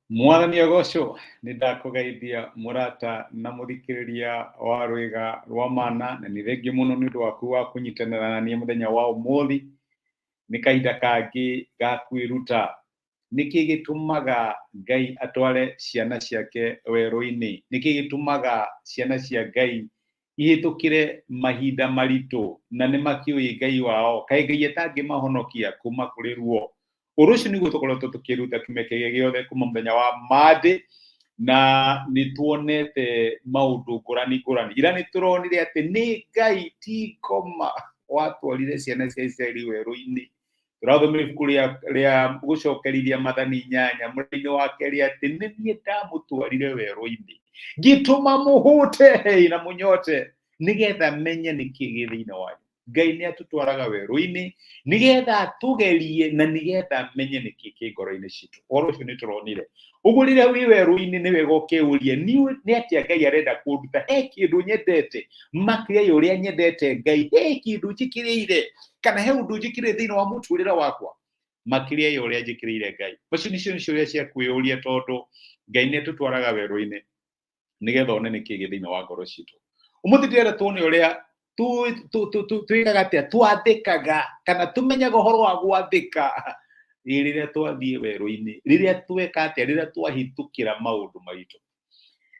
Mwathani agocwo nĩ ndakũgeithia mũrata na mũthikĩrĩria wa rwĩga rwa mana, na nĩ thengiũ mũno nĩ ũndũ waku wa kũnyitanĩra na niĩ mũthenya wa ũmũthĩ. Nĩ kahinda kangĩ ga kwĩruta. Nĩkĩ gĩtũmaga Ngai atware ciana ciake werũ-inĩ? Nĩkĩ gĩtũmaga ciana cia Ngai ihĩtũkĩre mahinda maritũ na nĩ makĩũĩ Ngai wao? Kaĩ Ngai atangĩmahonokia kuma kũrĩ ruo? Ũndũ ũcio nĩguo tũkoretwo tũkĩruta kĩmeke gĩothe kuma mũthenya wa Monday, na nĩ tuonete maũndũ ngũrani ngũrani. Ira nĩ tũronire atĩ nĩ Ngai ti ngoma watwarire ciana cia Israeli werũ-inĩ. Tũrathomire ibuku rĩa gũcokerithia Mathani 8 mũthenya wa kerĩ atĩ nĩ niĩ ndamũtwarire werũ-inĩ ngĩtũma mũhũte na mũnyote nĩgetha menye nĩkĩ gĩ thĩinĩ wanyu. Ngai nĩ atũtwaraga werũ-inĩ nĩgetha tũgerie na nĩgetha menye nĩkĩ kĩ ngoro-inĩ citũ. Ũhoro ũcio nĩ tũronire. Ũguo rĩrĩa wĩ werũ-inĩ nĩ wega ũkeuria nĩ atĩa Ngai arenda kũnduta. He kĩndũ nyendete makĩria ya ũrĩa nyendete Ngai. He kĩndũ njĩkĩrĩire kana he ũndũ njĩkĩrĩire thĩinĩ wa mũtũrĩre wakwa makĩria ya ũrĩa njĩkĩrĩire Ngai. Macio nĩcio ciũria cia kwĩyũria, tondũ Ngai nĩ atũtwaraga werũ-inĩ nĩgetha one nĩkĩ gĩ thĩinĩ wa ngoro citũ. Ũmũthĩ ndĩrenda tuone ũrĩa twĩkaga atĩa twathĩkaga kana tũmenyaga ũhoro wa gwathĩka rĩrĩa twathiĩ werũ-inĩ, rĩrĩa tweka atĩa, rĩrĩa twahĩtũkĩra maũndũ maritũ.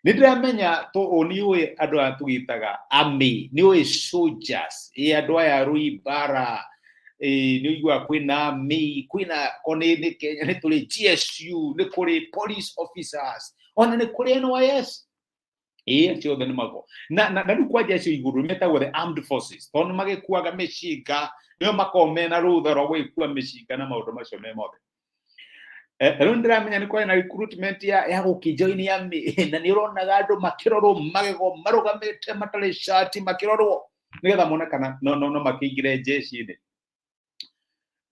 Nĩ ndĩramenya nĩũĩ andũ aya tũgĩtaga army, nĩũĩ soldiers, andũ aya arũi mbara, nĩ ũiguaga kwĩna army, kwĩna nĩ Kenya nĩ tũrĩ GSU, nĩ kũrĩ police officers, ona nĩ kũrĩ NYS. Ciothe nĩ mago. Na rĩu kwanja acio igũrũ metagwo the armed forces, tondũ magĩkuaga mĩcinga, nĩo makoragwo mena rũtha rwa gũgĩkua mĩcinga na maũndũ macio me mothe. Rĩu ndĩramenya nĩ kwarĩ na recruitment ya gũkĩjoini army, na nĩ ũronaga andũ makĩrorwo magego marũgamĩte matarĩ cati makĩrorwo nĩgetha mone kana no makĩingĩre jeshi-inĩ.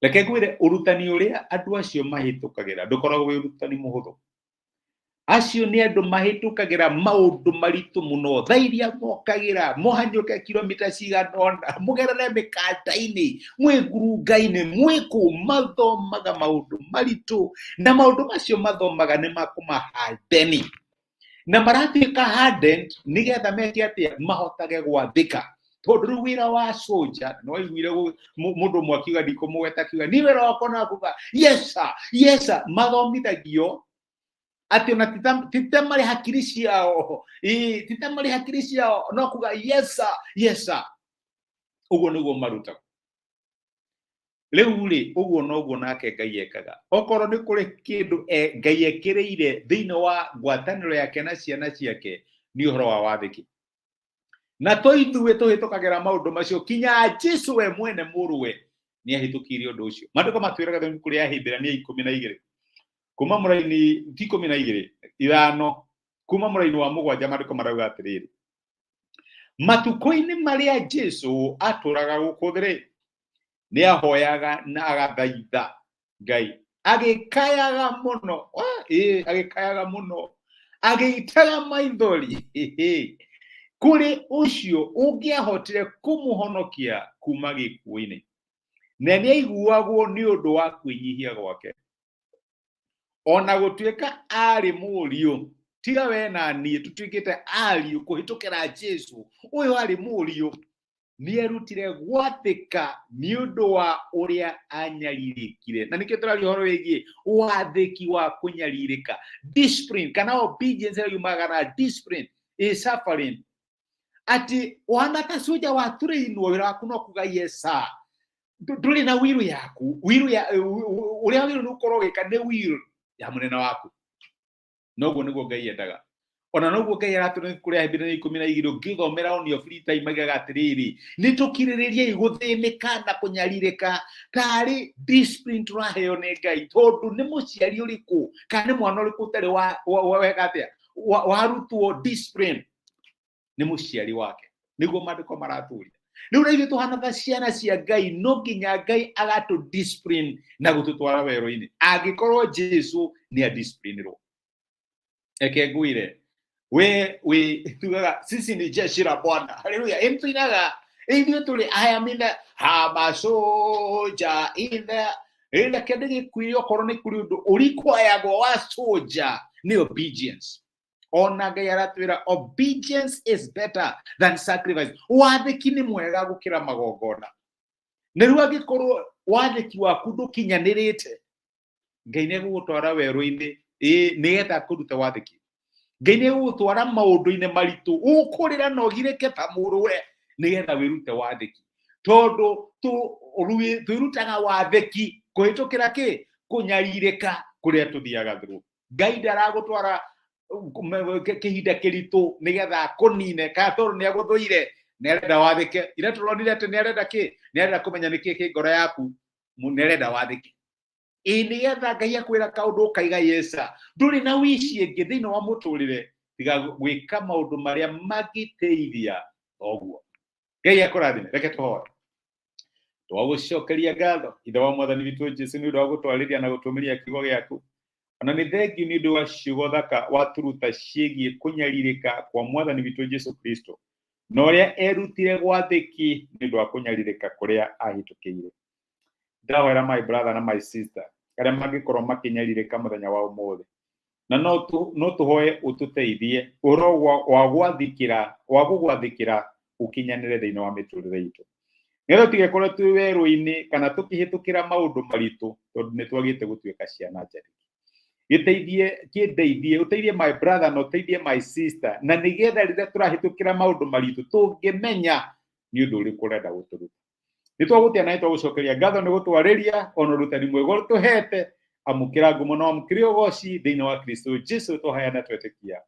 Reke ngwĩre ũrutani ũrĩa andũ acio mahĩtũkagĩra ndũkoragwo wĩ ũrutani mũhũthũ. Acio nĩ andũ mahĩtũkagĩra maũndũ maritũ mũno, thaa iria mokagĩra mohanyũke kilomita cigana ũna, mũgerere mĩkanda-inĩ, mwĩ ngurunga-inĩ, mwĩkũ, mathomaga maũndũ maritũ, na maũndũ macio mathomaga nĩ makũmahardeni, na maratuĩka hardened nĩgetha meke atĩa mahotage gwathĩka. Tondũ rĩu wĩra wa soldier, no waiguire mũndũ ũmwe akiuga ndikũmũgweta akiuga nĩ wĩra wakwa na kuga yes sir, mathomithagio atĩ ona titamari hakiri ciao, no kuga yes sir. Ũguo nĩguo marutagwo. Rĩu ũguo noguo nake Ngai ekaga. Okorwo nĩ kũrĩ kĩndũ Ngai ekĩrĩire thĩinĩ wa ngwatanĩro yake na ciana ciake nĩ ũhoro wa wathĩki. Na ithuĩ tũhĩtũkagĩra maũndũ macio, kinya Jesũ we mwene mũrũwe nĩ ahĩtũkĩire ũndũ ũcio. Maandĩko matwĩraga thĩinĩ kũrĩ Ahĩmbĩrania 12 kuma mũraini 12:5 kuma mũraini wa 7 maandĩko marauga atĩrĩrĩ: matukũ-inĩ marĩa Jesũ atũraga gũkũ thĩ nĩ ahoyaga na agathaitha Ngai, agĩkayaga mũno, agĩitaga maithori kũrĩ ũcio ũngĩahotire kũmũhonokia kuma gĩkuũ-inĩ, na nĩ aiguagwo nĩ ũndũ wa kwĩnyihia gwake. Ona gũtuĩka arĩ mũriũ, tiga we na niĩ tũtuĩkĩte ariũ kũhĩtũkĩra Jesũ, ũyũ arĩ mũriũ, nĩ erutire gwathĩka nĩ ũndũ wa ũrĩa anyarirĩkire. Na nĩkĩo tũraria ũhoro wĩgiĩ wathĩki wa kũnyarirĩka, discipline kana obedience yumaga na discipline is suffering. Ati wana ta soja wa tũrĩinwo wĩra waku no kuga yes sir, ndũrĩ na wiru yaku, ũrĩa wiru nĩ ũkorwo gĩka nĩ wiru ya mũnene waku. Noguo nĩguo Ngai endaga. Ona noguo Ngai aratũrĩ kũrĩ Ahĩmbĩrania 12 ũngĩthomera on your free time aigaga atĩrĩrĩ, nĩ tũkirĩrĩrie gũthĩnĩka na kũnyarirĩka tarĩ discipline tũraheo nĩ Ngai, tondũ nĩ mũciari ũrĩkũ kana nĩ mwana ũrĩkũ ũtarĩ wega atĩa warutwo discipline nĩ mũciari wake. Nĩguo maandĩko maratũria. Rĩu na ithuĩ tũhana ta ciana cia Ngai, no nginya Ngai agatũ discipline na gũtũtwara werũ-inĩ. Angĩkorwo Jesu nĩ disciplinirwo. Eke ngwĩre, we tugaga sisi ni jeshi la Bwana. Haleluya. Tuinaga ithuĩ tũrĩ I am in the soja in the ĩrĩa kĩndũ gĩkwĩrĩ okorwo nĩ kũrĩ ũndũ ũrikoyagwo wa soldier nĩ obedience. Ona Ngai aratwĩra obedience is better than sacrifice. Wathĩki nĩ mwega gũkĩra magongona. Na rĩu angĩkorwo wathĩki waku ndũkinyanĩrĩte, Ngai nĩ egũgũtwara werũ-inĩ nĩgetha kũruta wathĩki. Ngai nĩ egũgũtwara maũndũ-inĩ maritũ ũkũrĩra na ũgirĩke ta mũrũwe nĩgetha wĩrute wathĩki. Tondũ twĩrutaga wathĩki kũhĩtũkĩra kĩ? Kũnyarirĩka kũrĩa tũthiaga through. Ngai ndaragũtwara kĩhinda kĩritũ nĩgetha akũnine kana tondũ nĩ agũthũire nĩ arenda wathĩke. Ira tũronire atĩ nĩ arenda kĩ? Nĩ arenda kũmenya nĩkĩ kĩ ngoro yaku, nĩ arenda wathĩke. Nĩgetha Ngai akwĩra kaũndũ ũkaiga yesa. Ndũrĩ na wici ĩngĩ thĩinĩ wa mũtũrĩre tiga gwĩka maũndũ marĩa magĩteithia ũguo. Ngai akũrathime. Reke tũhoe. Twagũcokeria ngatho ithe wa Mwathani witũ Jesu nĩ ũndũ wa gũtwarĩria na gũtũmĩria kiugo gĩaku. Ona nĩ thengiũ nĩ ũndũ wa ciugo thaka watũruta ciĩgiĩ kũnyarirĩka kwa Mwathani witũ Jesu Kristo. Na ũrĩa erutire gwathĩki nĩ ũndũ wa kũnyarirĩka kũrĩa ahĩtũkĩire. Ndahoera my brother na my sister arĩa mangĩkorwo makĩnyarirĩka mũthenya wa ũmũthĩ. Na no tũhoe ũtũteithie ũhoro wa gũgwathĩkĩra ũkinyanĩre thĩinĩ wa mĩtũrĩre itũ. Nĩgetha tũgĩkorwo twĩ werũ-inĩ kana tũkĩhĩtũkĩra maũndũ maritũ tondũ nĩ twagĩte gũtuĩka ciana njariĩ. Kĩndeithie ũteithie my brother na ũteithie my sister, na nĩgetha rĩrĩa tũrahĩtũkĩra maũndũ maritũ tũngĩmenya nĩ ũndũ ũrĩkũ ũrenda gũtũruta. Nĩ twagũtia na twagũcokeria ngatho nĩ gũtwarĩria ona ũrutani mwega ũtũhete. Amũkĩra ngumo na amũkĩre ũgooci thĩinĩ wa Kristo Jesu tũhayana twetĩkia.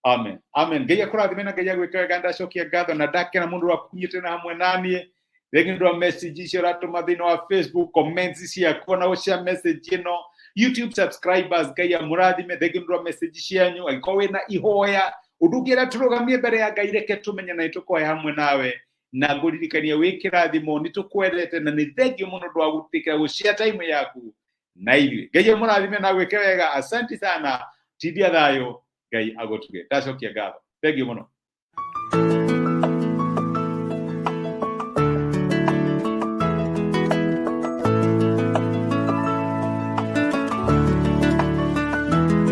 Amen. Amen. Ngai akũrathime na Ngai agwĩke wega. Ndacokia ngatho na ndakena mũndũ wakunyitĩte hamwe naniĩ. Rĩngĩ ndĩrona message icio ũratũma thĩinĩ wa Facebook, comments ciaku na gũshare message ĩno. YouTube subscribers, Ngai amũrathime. Rĩngĩ ndĩrona message cianyu angĩkorwo wĩna ihoya ũndũ ũngĩenda tũrũgamie mbere ya Ngai, reke tũmenye na nĩtũkoya hamwe nawe. Na ngũririkania wĩ kĩrathimo nĩ tũkwendete na nĩ thengiũ mũno ũndũ wa gũtĩkĩra gũshare time yaku na ithuĩ. Ngai amũrathime na gwĩke wega. Asante sana. Tindia thayũ. Ngai agũtuge. Ndacokia ngatho. Thengiũ mũno.